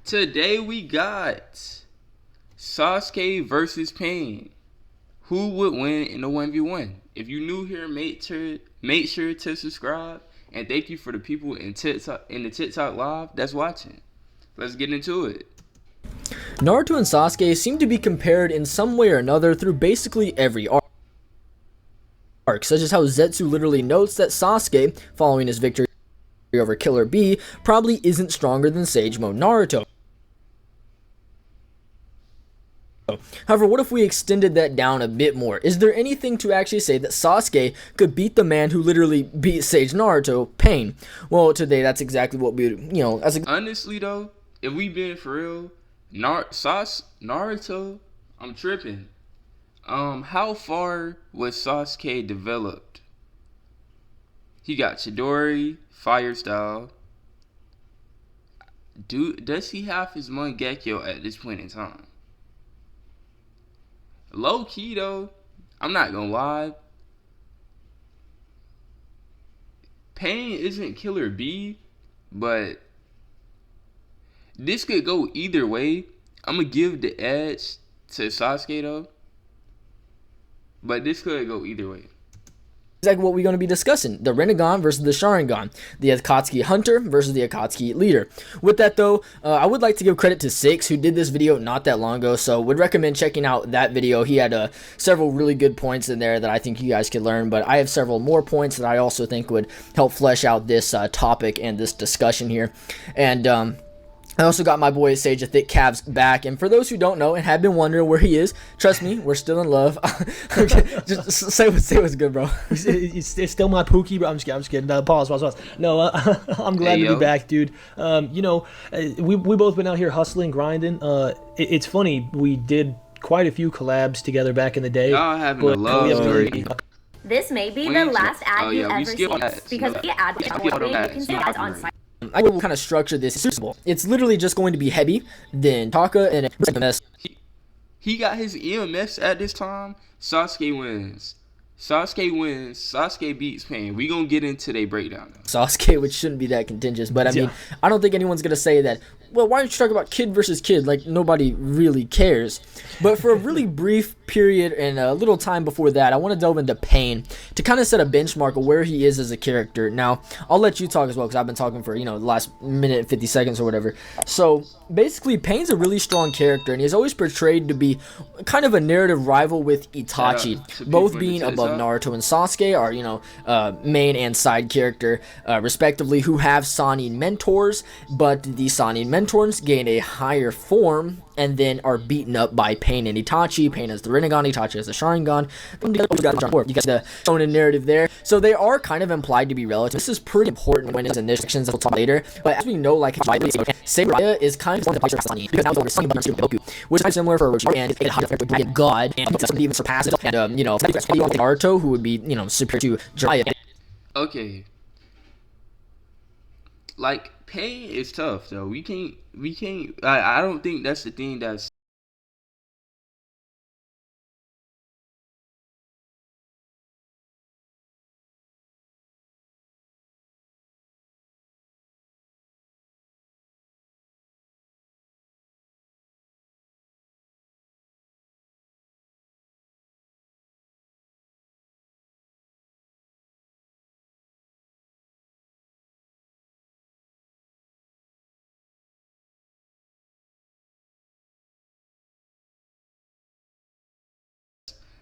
Today we got Sasuke versus Pain. Who would win in a 1v1? If you're new here, make sure to subscribe. And thank you for the people in the TikTok live that's watching. Let's get into it. Naruto and Sasuke seem to be compared in some way or another through basically every arc, such as how Zetsu literally notes that Sasuke, following his victory over Killer Bee, probably isn't stronger than Sage Mode Naruto. However, what if we extended that down a bit more? Is there anything to actually say that Sasuke could beat the man who literally beat Sage Naruto, Pain? Well, today that's exactly what we, Honestly though, if we been for real, Naruto, I'm tripping. How far was Sasuke developed? He got Chidori, Fire Style. Does he have his Mangekyo at this point in time? Low key though, I'm not gonna lie. Pain isn't Killer Bee, but this could go either way. I'm gonna give the edge to Sasuke though, but this could go either way. Exactly what we're going to be discussing: the Rinnegan versus the Sharingan, the Akatsuki Hunter versus the Akatsuki Leader. With that though, I would like to give credit to Six, who did this video not that long ago, so would recommend checking out that video. He had several really good points in there that I think you guys could learn, but I have several more points that I also think would help flesh out this topic and this discussion here. And I also got my boy Sage of Thick Calves back, and for those who don't know and have been wondering where he is, trust me, we're still in love. Okay, just say what's good, bro. It's still my Pookie, bro. I'm just kidding. Pause. No, I'm glad to be back, dude. We both been out here hustling, grinding. It's funny, we did quite a few collabs together back in the day. Y'all having a love story. This may be the last ad you ever see because the ad you can see ads on site. I will kind of structure this. It's literally just going to be Hebi, then Taka, and EMS. He got his EMS at this time. Sasuke wins. Sasuke beats Pain. We gonna get into their breakdown though. Sasuke, which shouldn't be that contentious, but I mean, I don't think anyone's gonna say that. Well, why don't you talk about kid versus kid? Like, nobody really cares. But for a really brief period and a little time before that, I want to delve into Pain to kind of set a benchmark of where he is as a character. Now, I'll let you talk as well because I've been talking for, the last minute and 50 seconds or whatever. So, basically, Pain's a really strong character, and he's always portrayed to be kind of a narrative rival with Itachi. Both being above Naruto and Sasuke are, main and side character, respectively, who have Sannin mentors, but the Sannin mentors gain a higher form and then are beaten up by Pain and Itachi. Pain has the Rinnegan, Itachi has the Sharingan. You got the shonen narrative there. So they are kind of implied to be relative. This is pretty important when it's in this sections that we'll talk later. But as we know, like Saburaya is kind of the Sannin because now it's over Goku, which is similar for Orochi and a god, and doesn't even surpass it. And Naruto, who would be superior to Jiraiya. Okay. Like, Pain is tough though. We can't. I don't think that's the thing that's.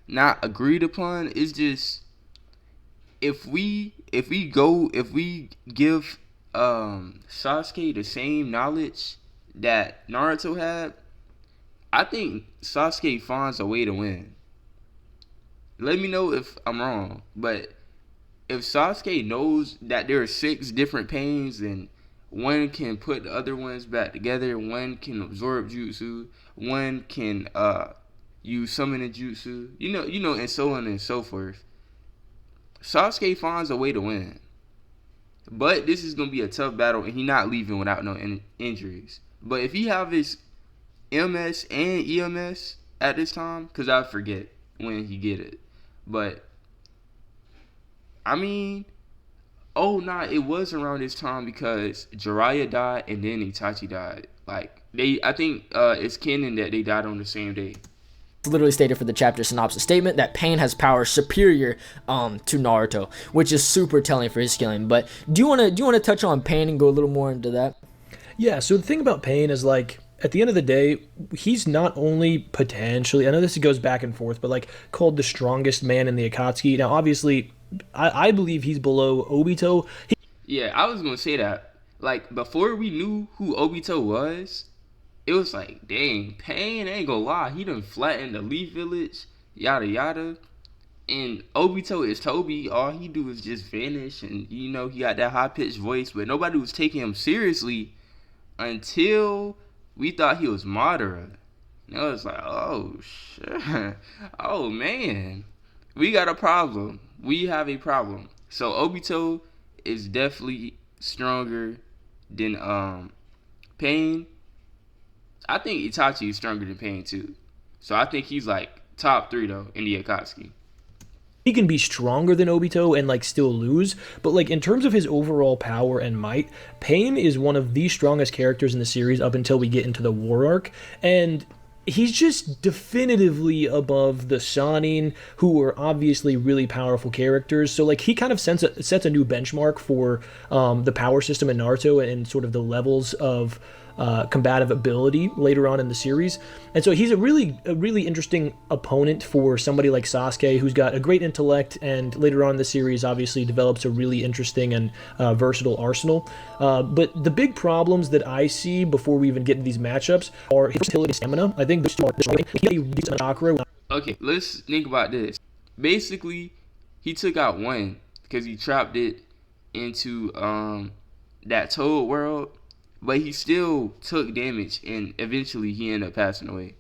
Not agreed upon. It's just if we give Sasuke the same knowledge that Naruto had, I think Sasuke finds a way to win. Let me know if I'm wrong, but if Sasuke knows that there are 6 different pains and one can put the other ones back together, one can absorb jutsu, one can use summoning jutsu, and so on and so forth. Sasuke finds a way to win. But this is going to be a tough battle, and he's not leaving without no injuries. But if he have his MS and EMS at this time, because I forget when he get it. But, I mean, Oh nah, it was around this time because Jiraiya died and then Itachi died. Like I think it's canon that they died on the same day. It's literally stated for the chapter synopsis statement that Pain has power superior to Naruto, which is super telling for his skilling. But do you wanna touch on Pain and go a little more into that? Yeah. So the thing about Pain is like, at the end of the day, he's not only potentially, I know this goes back and forth, but like called the strongest man in the Akatsuki. Now, obviously, I believe he's below Obito. Yeah, I was gonna say that. Like before we knew who Obito was, it was like, dang, Pain ain't gonna lie, he done flattened the Leaf Village, yada yada. And Obito is Toby. All he do is just vanish, and he got that high pitched voice, but nobody was taking him seriously until we thought he was Madara. And I was like, oh shit, oh man, we got a problem. We have a problem. So Obito is definitely stronger than Pain. I think Itachi is stronger than Pain too. So I think he's like top 3 though in the Akatsuki. He can be stronger than Obito and like still lose, but like in terms of his overall power and might, Pain is one of the strongest characters in the series up until we get into the war arc, and he's just definitively above the Sannin, who are obviously really powerful characters. So like he kind of sets a new benchmark for the power system in Naruto and sort of the levels of combative ability later on in the series. And so he's a really interesting opponent for somebody like Sasuke, who's got a great intellect and later on in the series obviously develops a really interesting and versatile arsenal. But the big problems that I see before we even get into these matchups are his versatility and stamina. I think chakra. Okay, let's think about this. Basically, he took out one because he trapped it into that Toad world, but he still took damage, and eventually he ended up passing away.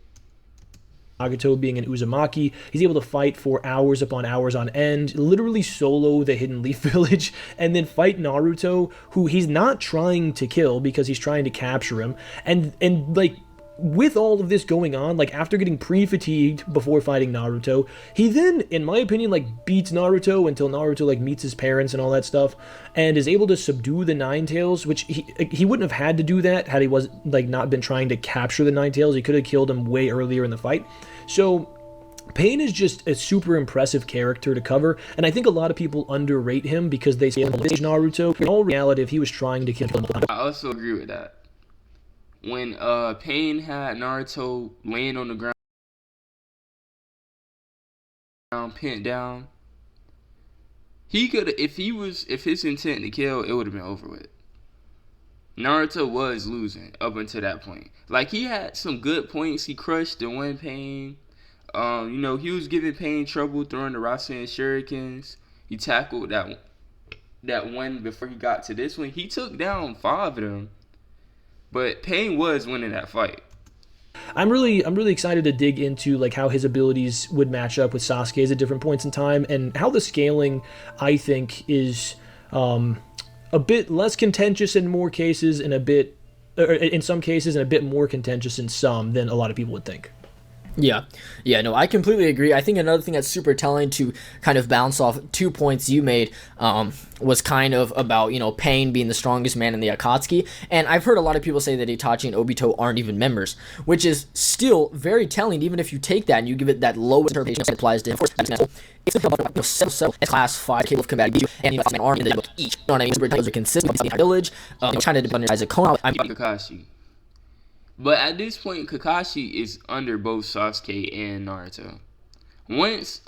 Nagato being an Uzumaki, he's able to fight for hours upon hours on end, literally solo the Hidden Leaf Village, and then fight Naruto, who he's not trying to kill because he's trying to capture him. And like, with all of this going on, like after getting pre-fatigued before fighting Naruto, he then, in my opinion, like beats Naruto until Naruto like meets his parents and all that stuff, and is able to subdue the Nine Tails, which he wouldn't have had to do that had he was like not been trying to capture the Nine Tails. He could have killed him way earlier in the fight. So Pain is just a super impressive character to cover, and I think a lot of people underrate him because they say Naruto. In all reality, if he was trying to kill him, I also agree with that. When Pain had Naruto laying on the ground, pinned down, he could, if his intent to kill, it would have been over with. Naruto was losing up until that point. Like he had some good points. He crushed the one Pain. He was giving Pain trouble throwing the Rasen Shurikens. He tackled that one before he got to this one. He took down 5 of them. But Pain was winning that fight. I'm really excited to dig into like how his abilities would match up with Sasuke's at different points in time, and how the scaling I think is a bit less contentious in more cases, and in some cases, and a bit more contentious in some than a lot of people would think. Yeah, no, I completely agree. I think another thing that's super telling to kind of bounce off 2 points you made was kind of about, Pain being the strongest man in the Akatsuki. And I've heard a lot of people say that Itachi and Obito aren't even members, which is still very telling, even if you take that and you give it that low interpretation that applies to him. It's about class 5 capable of combating you and an army in the book each. You know what I mean? Super tells a consistent village, trying to depend on Isaac Kono. Kakashi. But at this point, Kakashi is under both Sasuke and Naruto. Once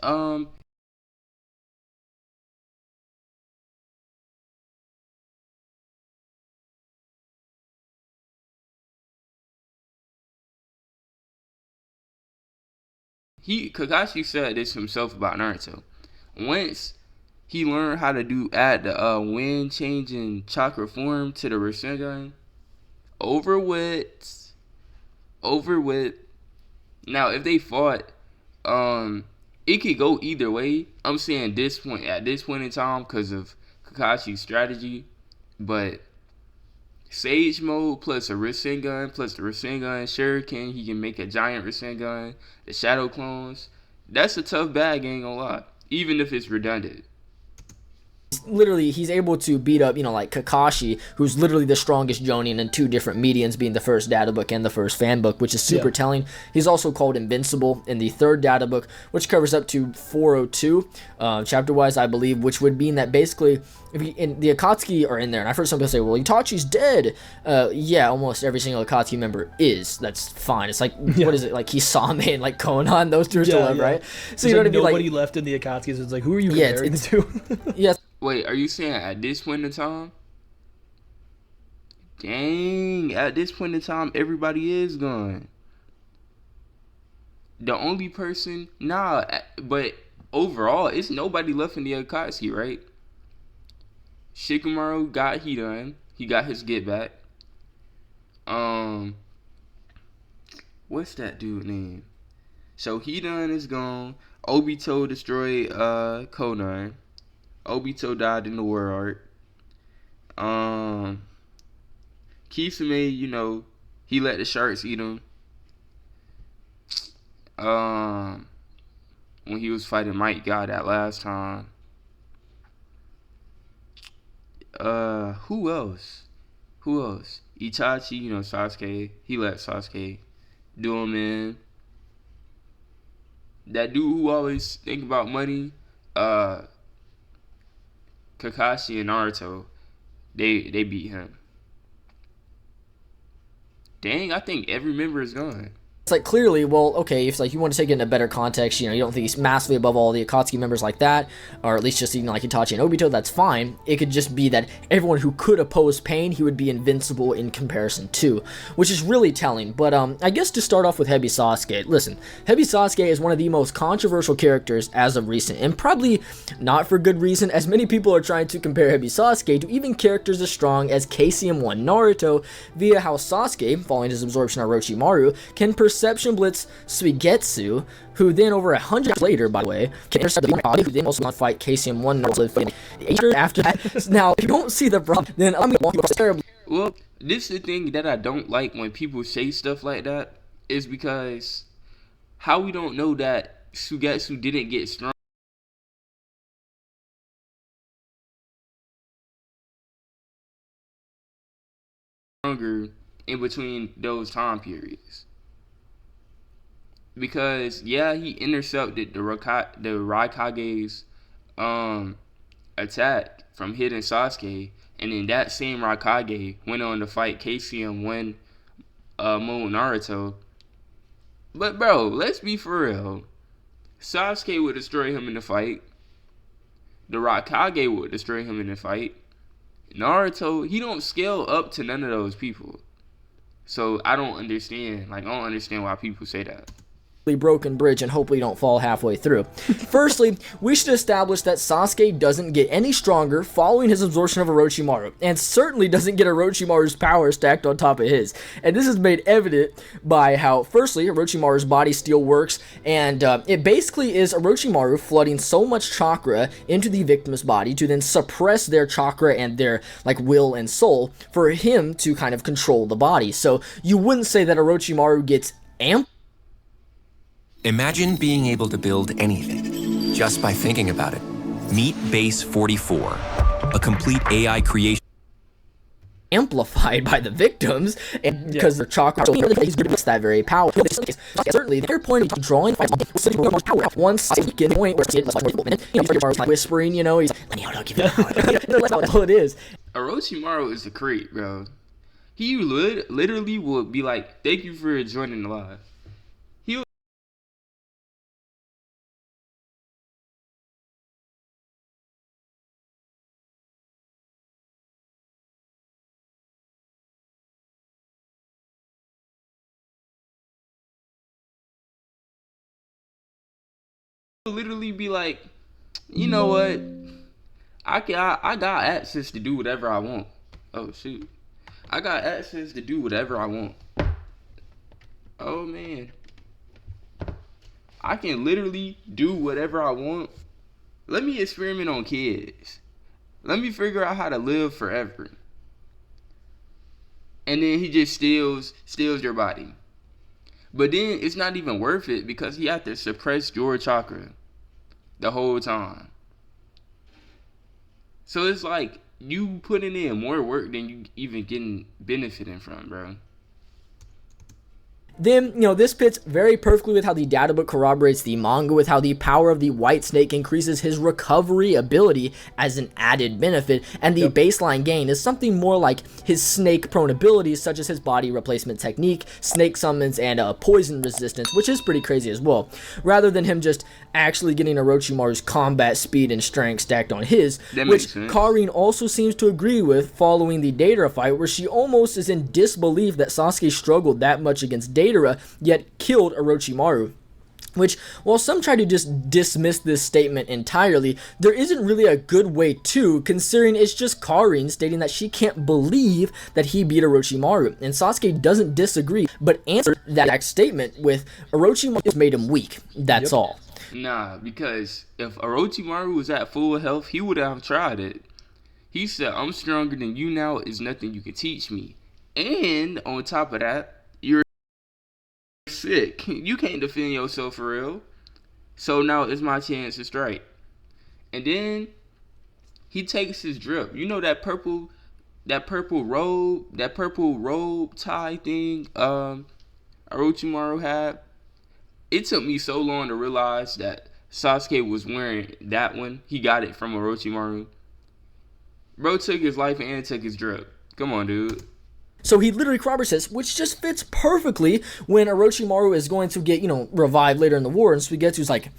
Kakashi said this himself about Naruto. Once he learned how to add the wind changing chakra form to the Rasengan, over with. Now, if they fought, it could go either way. I'm saying at this point in time, because of Kakashi's strategy. But Sage Mode plus a Rasengan plus the Rasengan Shuriken, he can make a giant Rasengan. The Shadow Clones, that's a tough bag, ain't gonna lie. Even if it's redundant. literally he's able to beat up, like Kakashi, who's literally the strongest Jonin in 2 different medians, being the first data book and the first fan book, which is super telling. He's also called invincible in the 3rd data book, which covers up to 402 chapter wise, I believe, which would mean that basically if the Akatsuki are in there, and I've heard some people say, well, Itachi's dead. Yeah, almost every single Akatsuki member is. That's fine. It's like, what is it, like Hisame and like Konan, those 2 are still alive, right? So you know what I mean? Nobody left in the Akatsuki, so it's like, who are you comparing to? Yeah. Wait, are you saying at this point in time? Dang, at this point in time, everybody is gone. The only person, but overall, it's nobody left in the Akatsuki, right? Shikamaru got Hidan. He got his get back. What's that dude name? So Hidan is gone. Obito destroyed Konan. Obito died in the war arc. Kisame, he let the sharks eat him. When he was fighting Might God that last time. Who else? Itachi, Sasuke. He let Sasuke do him in. That dude who always think about money, Kakashi and Naruto, they beat him. Dang, I think every member is gone. It's like, clearly, well, okay, if like you want to take it in a better context, you don't think he's massively above all the Akatsuki members like that, or at least just even like Itachi and Obito, that's fine. It could just be that everyone who could oppose pain, he would be invincible in comparison to, which is really telling. But I guess to start off with Hebi Sasuke, listen, Hebi Sasuke is one of the most controversial characters as of recent, and probably not for good reason, as many people are trying to compare Hebi Sasuke to even characters as strong as KCM1 Naruto, via how Sasuke, following his absorption of Orochimaru, can Perception Blitz Suigetsu, who then over 100 years later, by the way, can intercept the body, who then also going to fight KCM1 Naruto after that. Now, if you don't see the problem, then I'm going to walk you terribly. Well, this is the thing that I don't like when people say stuff like that, is because how we don't know that Suigetsu didn't get stronger in between those time periods. Because he intercepted the Raikage's attack from hitting Sasuke, and then that same Raikage went on to fight KCM1 Moon Naruto. But bro, let's be for real. Sasuke would destroy him in the fight. The Raikage would destroy him in the fight. Naruto, he don't scale up to none of those people. So I don't understand. I don't understand why people say that. Broken bridge, and hopefully don't fall halfway through. Firstly, we should establish that Sasuke doesn't get any stronger following his absorption of Orochimaru, and certainly doesn't get Orochimaru's power stacked on top of his. And this is made evident by how, firstly, Orochimaru's body still works, and it basically is Orochimaru flooding so much chakra into the victim's body to then suppress their chakra and their will and soul for him to kind of control the body. So you wouldn't say that Orochimaru gets amp. Imagine being able to build anything just by thinking about it. Meet Base 44, a complete AI creation amplified by the victims, and because their chakra is that very power. Certainly, their point of drawing one second point where it's whispering, he's I'll give it that's all it is. Orochimaru is a creep, bro. He literally would be like, "Thank you for joining the live." Literally be like, you know what? I got access to do whatever I want. Oh shoot, I got access to do whatever I want. Oh man, I can literally do whatever I want. Let me experiment on kids. Let me figure out how to live forever. And then he just steals your body. But then it's not even worth it because he had to suppress your chakra the whole time. So it's like you putting in more work than you even getting benefiting from, bro. Then, this fits very perfectly with how the data book corroborates the manga, with how the power of the white snake increases his recovery ability as an added benefit, and the baseline gain is something more like his snake-prone abilities, such as his body replacement technique, snake summons, and poison resistance, which is pretty crazy as well, rather than him just actually getting Orochimaru's combat speed and strength stacked on his, which Karin also seems to agree with following the Deidara fight, where she almost is in disbelief that Sasuke struggled that much against Deidara, yet killed Orochimaru. Which, while some try to just dismiss this statement entirely, there isn't really a good way to, considering it's just Karin stating that she can't believe that he beat Orochimaru, and Sasuke doesn't disagree, but answered that exact statement with, Orochimaru just made him weak, that's all. Nah, because if Orochimaru was at full health, he would have tried it. He said, I'm stronger than you now, is nothing you can teach me. And, on top of that, you're sick. You can't defend yourself for real. So now it's my chance to strike. And then, he takes his drip. You know that purple robe tie thing Orochimaru had? It took me so long to realize that Sasuke was wearing that one. He got it from Orochimaru. Bro took his life and took his drip. Come on, dude. So he literally corroborates this, which just fits perfectly when Orochimaru is going to get, revived later in the war, and Suigetsu's like,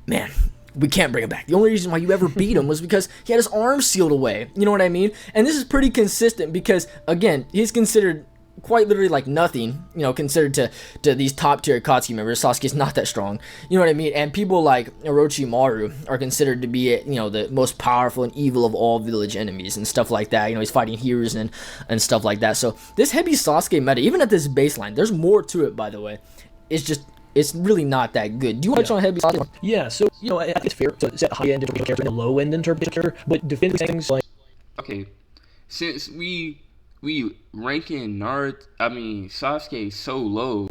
man, we can't bring him back. The only reason why you ever beat him was because he had his arm sealed away. You know what I mean? And this is pretty consistent because, again, he's considered quite literally like nothing, considered to these top tier Akatsuki members. Sasuke's not that strong, you know what I mean? And people like Orochimaru are considered to be, the most powerful and evil of all village enemies and stuff like that. He's fighting heroes and stuff like that. So this Hebi Sasuke meta, even at this baseline, there's more to it, by the way. It's really not that good. Do you watch on Hebi Sasuke? Yeah, so, I think it's fair to set high-end interpretation character and a low-end interpretation character, but defending things like... Okay, since we ranking Sasuke so low.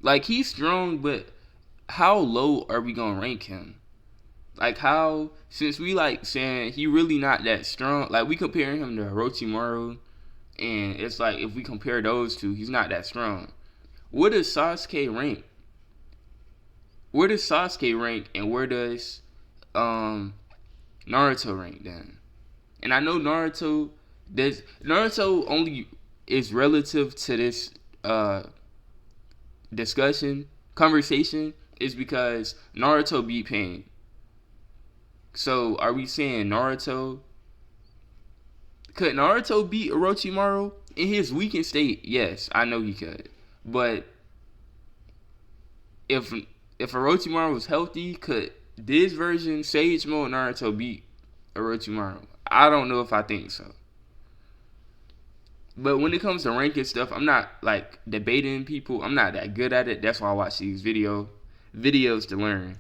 Like, he's strong, but how low are we gonna rank him? Like, how, since we saying he really not that strong, like we comparing him to Orochimaru, and it's like if we compare those two, he's not that strong. What does Sasuke rank? Where does Sasuke rank, and where does Naruto rank then? And I know Naruto only is relative to this conversation is because Naruto beat Pain. So are we saying could Naruto beat Orochimaru in his weakened state? Yes, I know he could. But if Orochimaru was healthy, could this version, Sage Mode Naruto, beat Orochimaru? I don't know if I think so. But when it comes to ranking stuff, I'm not debating people. I'm not that good at it. That's why I watch these videos to learn,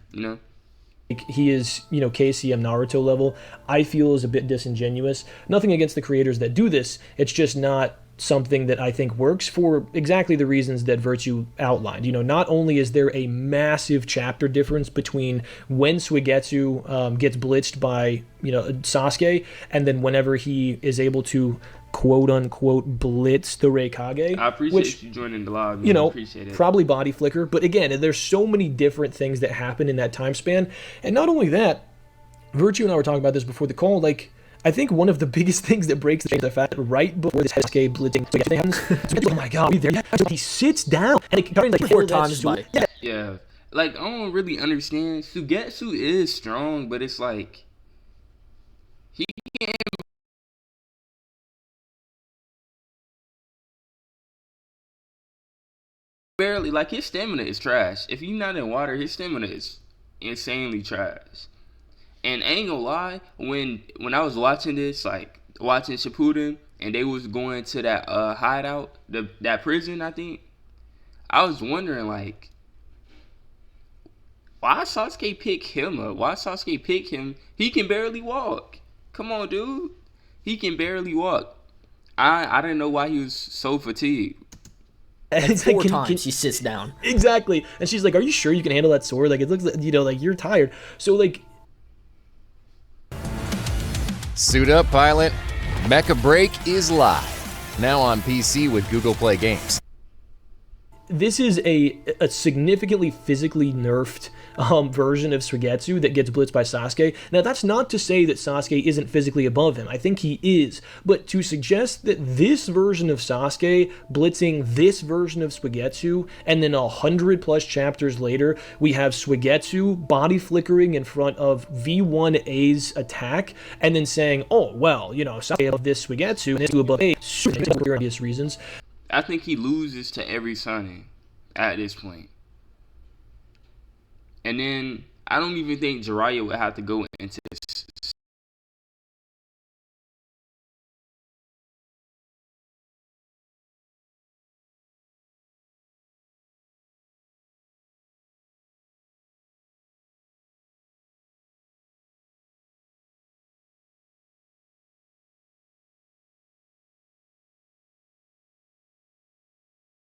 He is, KCM Naruto level, I feel is a bit disingenuous. Nothing against the creators that do this. It's just not something that I think works for exactly the reasons that Virtue outlined. Not only is there a massive chapter difference between when Suigetsu gets blitzed by, Sasuke, and then whenever he is able to quote-unquote blitz the Raikage. I appreciate you joining the live. Appreciate it. Probably body flicker. But again, there's so many different things that happen in that time span. And not only that, Virtue and I were talking about this before the call, I think one of the biggest things that breaks the chain is the fact that right before this Sasuke blitzing thing happens, oh my god, he sits down and it 4 times by. Yeah. I don't really understand. Sugetsu is strong, but it's he can't barely, his stamina is trash. If he's not in water, his stamina is insanely trash. And I ain't gonna lie, when I was watching this, watching Shippuden, and they was going to that hideout, that prison, I think, I was wondering, why Sasuke pick him up? Why Sasuke pick him? He can barely walk. Come on, dude. He can barely walk. I didn't know why he was so fatigued. Like 4 times he sits down. Exactly. And she's like, are you sure you can handle that sword? Like, it looks like, like you're tired. So, like... Suit up, pilot. Mecha Break is live. Now on PC with Google Play Games. This is a significantly physically nerfed version of Suigetsu that gets blitzed by Sasuke. Now, that's not to say that Sasuke isn't physically above him. I think he is. But to suggest that this version of Sasuke blitzing this version of Suigetsu, and then 100+ chapters later, we have Suigetsu body flickering in front of V1A's attack, and then saying, oh, well, Sasuke above this Suigetsu, and above A, for obvious reasons. I think he loses to every Sonic at this point. And then I don't even think Jiraiya would have to go into this.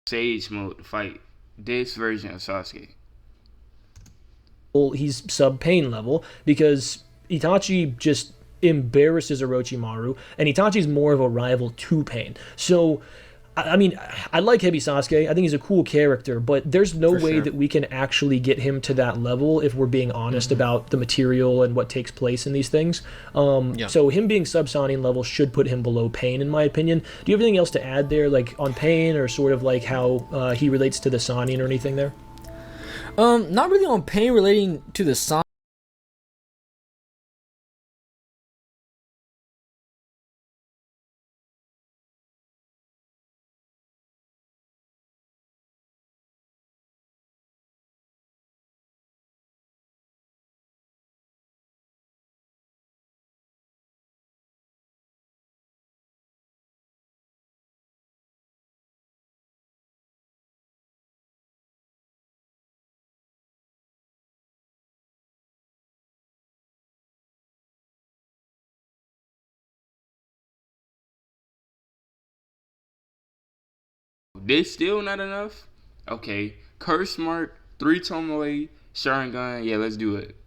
Sage mode to fight this version of Sasuke. He's sub pain level because Itachi just embarrasses Orochimaru, and Itachi's more of a rival to Pain. So, I mean, I like Hebi Sasuke. I think he's a cool character, but there's no way that we can actually get him to that level if we're being honest about the material and what takes place in these things. So him being sub-Sannin level should put him below Pain, in my opinion. Do you have anything else to add there, like on Pain, or sort of like how he relates to the Sannin or anything there? Not really on Pain relating to the Sannin. This still not enough? Okay. Curse Mark, 3 Tomoe, Sharingan, yeah, let's do it.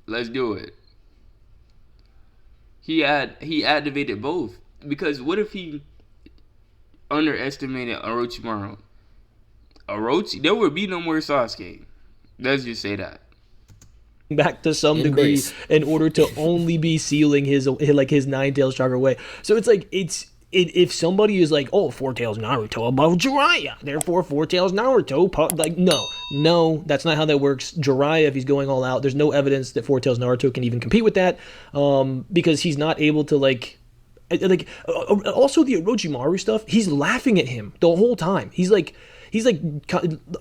Let's do it. He activated both. Because what if he underestimated Orochimaru? There would be no more Sasuke. Let's just say that. Back to some degree in order to only be sealing his Nine-Tails chakra away. So it's like, if somebody is like, oh, Four Tails Naruto above Jiraiya, therefore Four Tails Naruto, like, no, that's not how that works. Jiraiya, if he's going all out, there's no evidence that Four Tails Naruto can even compete with that, because he's not able to, also the Orochimaru stuff, he's laughing at him the whole time. He's like,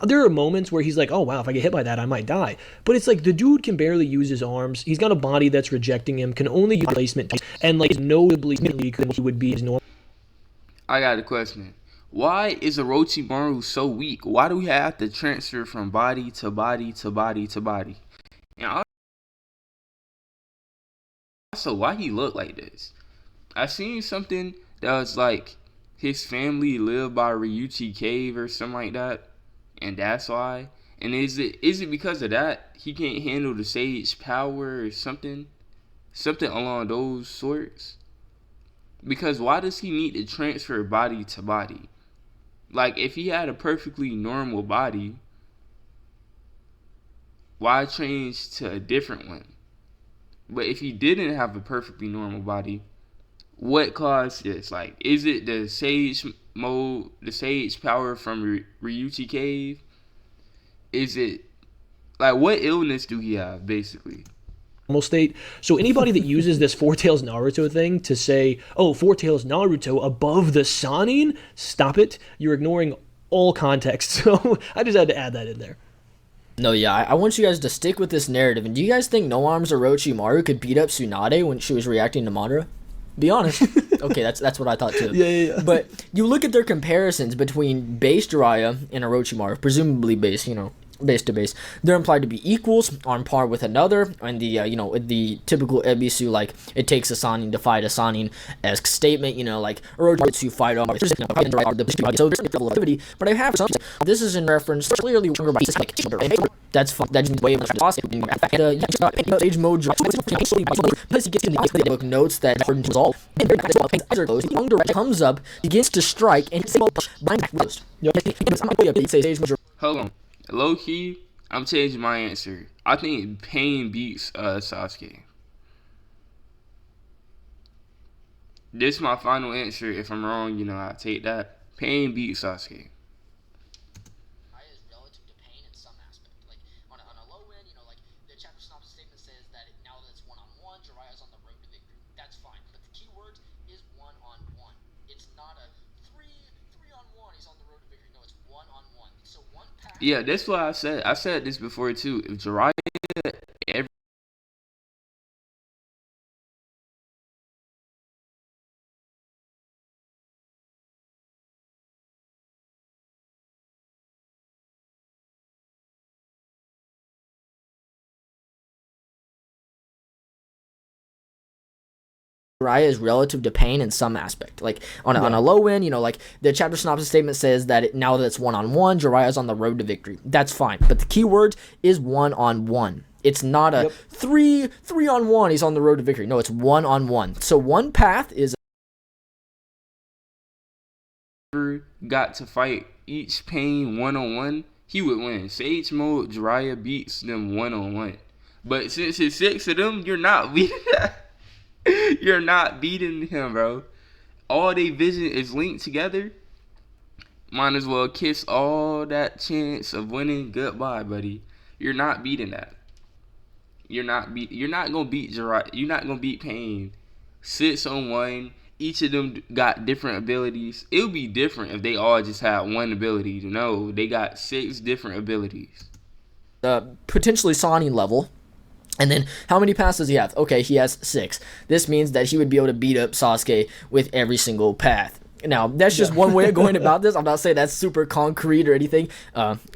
there are moments where he's like, oh wow, if I get hit by that, I might die. But it's like, the dude can barely use his arms. He's got a body that's rejecting him, can only use placement, and like notably he would be his normal. I got a question. Why is Orochimaru so weak? Why do we have to transfer from body to body to body to body? And also, why he look like this? I seen something that was like his family lived by Ryuchi Cave or something like that, and that's why. And is it because of that he can't handle the sage power or something along those sorts? Because why does he need to transfer body to body? Like, if he had a perfectly normal body, why change to a different one? But if he didn't have a perfectly normal body, what caused this? Like, is it the sage mode, the sage power from Ryuchi Cave? Is it, like, what illness do he have, basically? State. So anybody that uses this Four Tails Naruto thing to say, oh, Four Tails Naruto above the Sannin, stop it. You're ignoring all context. So I just had to add that in there. No, yeah, I want you guys to stick with this narrative. And do you guys think No Arms Orochimaru could beat up Tsunade when she was reacting to Madara? Be honest. Okay, that's what I thought too. Yeah. But you look at their comparisons between base Jiraiya and Orochimaru, presumably base, base to base. They're implied to be equals, on par with another, and the typical Ebisu, like, it takes a Sannin to fight a Sannin-esque statement, like, Orochimaru fight on, so there's a activity, but I have some, this is in reference, clearly, that's fun, that's way of age mode, plus he gets in the book notes that resolve, and longer comes up, begins to strike, and hold on. Low key, I'm changing my answer. I think Pain beats Sasuke. This is my final answer. If I'm wrong, I take that. Pain beats Sasuke. Is relative to Pain in some aspect. Like on a low end, like the chapter synopsis statement says that now that it's one-on-one, Jiraiya's on the road to victory. That's fine, but the key word is one-on-one. It's not a three-on-one. He's on the road to victory. No, it's one-on-one. So one path. Yeah, that's what I said. I said this before too. If Jiraiya every Jiraiya is relative to Pain in some aspect. Like on a low end, like the chapter synopsis statement says that now that it's one-on-one, Jiraiya's on the road to victory. That's fine, but the key word is one-on-one. It's not a three-on-one. He's on the road to victory. No, it's one-on-one. So one path is got to fight each Pain one-on-one, he would win. Sage mode, Jiraiya beats them one-on-one. But since it's 6 of them, you're not beating that. You're not beating him, bro. All they vision is linked together. Might as well kiss all that chance of winning goodbye, buddy. You're not beating that. You're not gonna beat Jiraiya. You're not gonna beat Pain. 6 on 1. Each of them got different abilities. It would be different if they all just had one ability. No, they got 6 different abilities. Potentially Sannin level. And then, how many paths does he have? Okay, he has 6. This means that he would be able to beat up Sasuke with every single path. Now, that's just one way of going about this. I'm not saying that's super concrete or anything.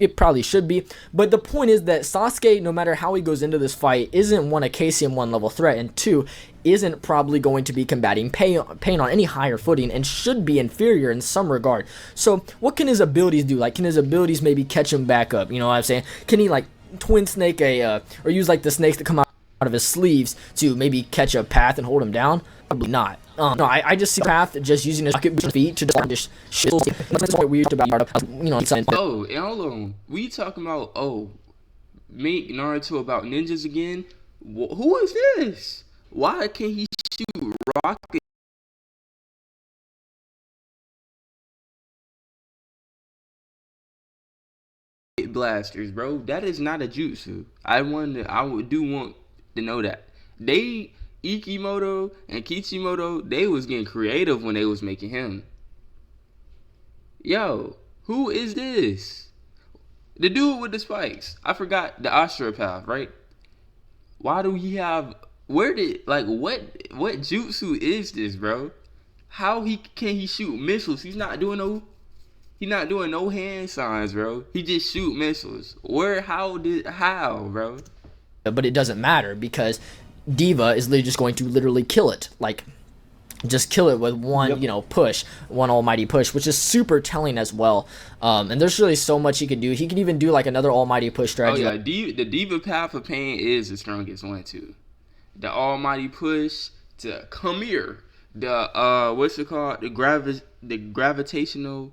It probably should be. But the point is that Sasuke, no matter how he goes into this fight, isn't, one, a KCM1 level threat, and 2, isn't probably going to be combating Pain on any higher footing, and should be inferior in some regard. So, what can his abilities do? Like, can his abilities maybe catch him back up? You know what I'm saying? Can he, like, twin snake or use like the snakes that come out of his sleeves to maybe catch a path and hold him down? Probably not. No, I just see path just using his feet to just shit. That's what weird about Oh, and hold on. We talking about make Naruto about ninjas again? Who is this? Why can't he shoot rocket blasters, bro? That is not a jutsu. I do want to know that. Ikimoto and Kichimoto, they was getting creative when they was making him. Yo, who is this? The dude with the spikes. I forgot the osteopath, right? Why do he have what jutsu is this, bro? How can he shoot missiles? He's not doing no hand signs, bro. He just shoot missiles. How, bro? But it doesn't matter because Diva is literally just going to literally kill it. Like, just kill it with one, push, one almighty push, which is super telling as well. And there's really so much he could do. He could even do like another almighty push strategy. Oh yeah, the Diva path of Pain is the strongest one too. The almighty push to come here. The what's it called? The gravitational.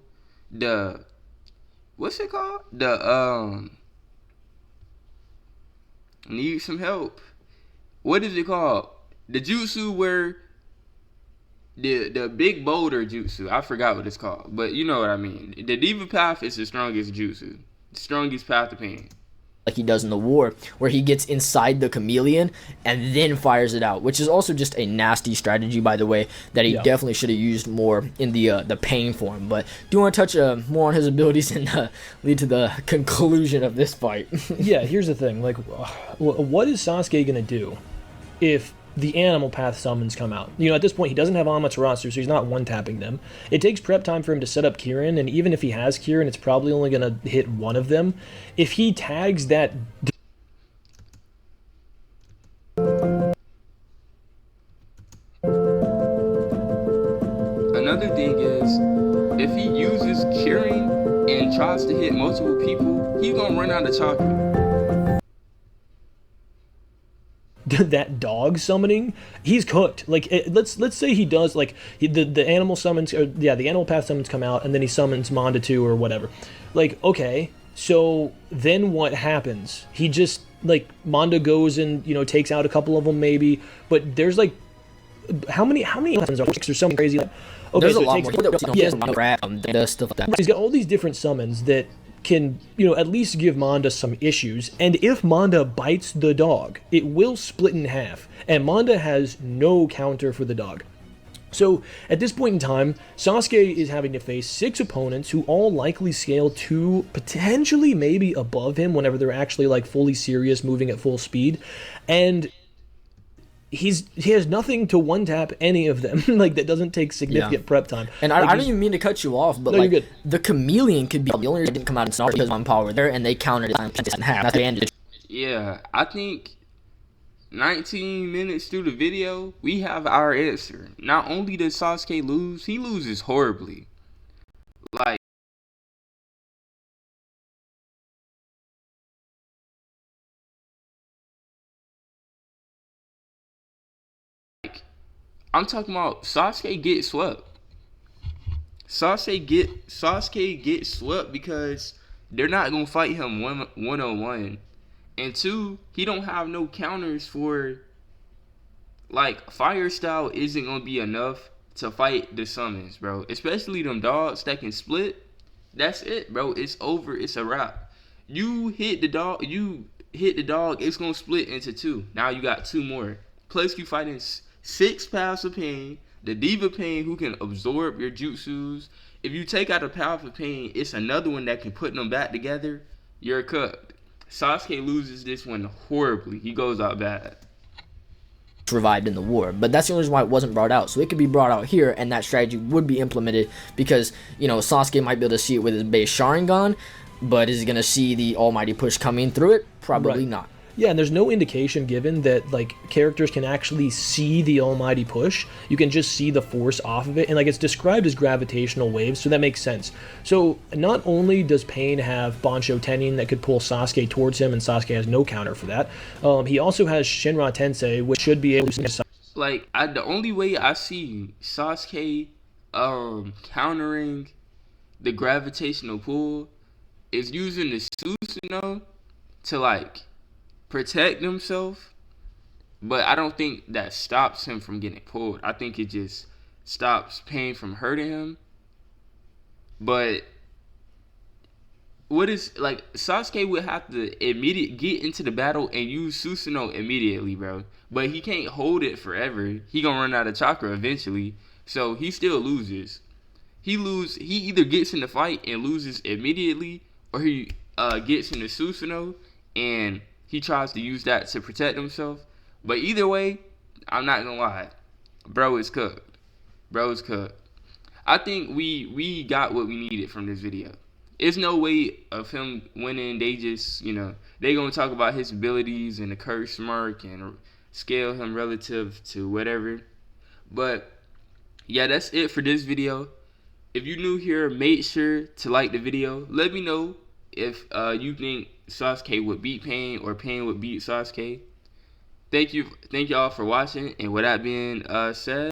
What's it called? Need some help. What is it called? The jutsu where the big boulder jutsu. I forgot what it's called, but you know what I mean. The Diva path is the strongest jutsu, the strongest path of Pain. Like he does in the war, where he gets inside the chameleon and then fires it out, which is also just a nasty strategy, by the way, that he definitely should have used more in the Pain form. But do you want to touch more on his abilities and lead to the conclusion of this fight? Yeah, here's the thing. Like, what is Sasuke gonna do if the animal path summons come out. At this point, he doesn't have Amaterasu, so he's not one-tapping them. It takes prep time for him to set up Kirin, and even if he has Kirin, it's probably only going to hit one of them. If he tags that... Another thing is, if he uses Kirin and tries to hit multiple people, he's going to run out of chakra. That dog summoning, he's cooked. Like, let's say he does, like, the animal summons, the animal path summons come out, and then he summons Manda 2 or whatever. Like, okay, so then what happens? He just, like, Manda goes and, takes out a couple of them maybe, but there's, like, how many summons are there? There's something crazy. Okay, there's so a lot more. Stuff like that. He's got all these different summons that can, at least give Manda some issues. And if Manda bites the dog, it will split in half. And Manda has no counter for the dog. So, at this point in time, Sasuke is having to face 6 opponents who all likely scale to potentially maybe above him whenever they're actually, like, fully serious, moving at full speed. And he has nothing to one-tap any of them. Like, that doesn't take significant prep time. And like, I don't even mean to cut you off, but no, like, the chameleon could be the only reason it didn't come out in Naruto because on power there, and they countered it in half. That's the end. Yeah, I think 19 minutes through the video, we have our answer. Not only does Sasuke lose, he loses horribly. Like, I'm talking about Sasuke gets swept. Sasuke gets swept because they're not gonna fight him one-on-one. And 2, he don't have no counters for, like, fire style isn't gonna be enough to fight the summons, bro. Especially them dogs that can split. That's it, bro. It's over. It's a wrap. You hit the dog, it's gonna split into 2. Now you got 2 more. Plus you fighting 6 paths of pain, the Diva Pain who can absorb your jutsus. If you take out a path of pain, it's another one that can put them back together. You're cooked. Sasuke loses this one horribly. He goes out bad. Revived in the war, but that's the only reason why it wasn't brought out. So it could be brought out here, and that strategy would be implemented because, Sasuke might be able to see it with his base Sharingan, but is he going to see the almighty push coming through it? Probably not. Yeah, and there's no indication given that, like, characters can actually see the almighty push. You can just see the force off of it, and, like, it's described as gravitational waves, so that makes sense. So not only does Pain have Bansho Tenin that could pull Sasuke towards him, and Sasuke has no counter for that, he also has Shinra Tensei, which should be able to... Like, the only way I see Sasuke countering the gravitational pull is using the Susanoo to, like, protect himself, but I don't think that stops him from getting pulled. I think it just stops Pain from hurting him. But what is, like, Sasuke would have to get into the battle and use Susanoo immediately, bro. But he can't hold it forever. He gonna run out of chakra eventually, so he still loses. He either gets in the fight and loses immediately, or he gets in the Susanoo and he tries to use that to protect himself. But either way, I'm not gonna lie, bro is cooked. I think we got what we needed from this video. There's no way of him winning. They just, they gonna talk about his abilities and the curse mark and scale him relative to whatever. But yeah, that's it for this video. If you're new here, make sure to like the video. Let me know if you think Sasuke would beat Pain or Pain would beat Sasuke. Thank y'all for watching, and with that being said,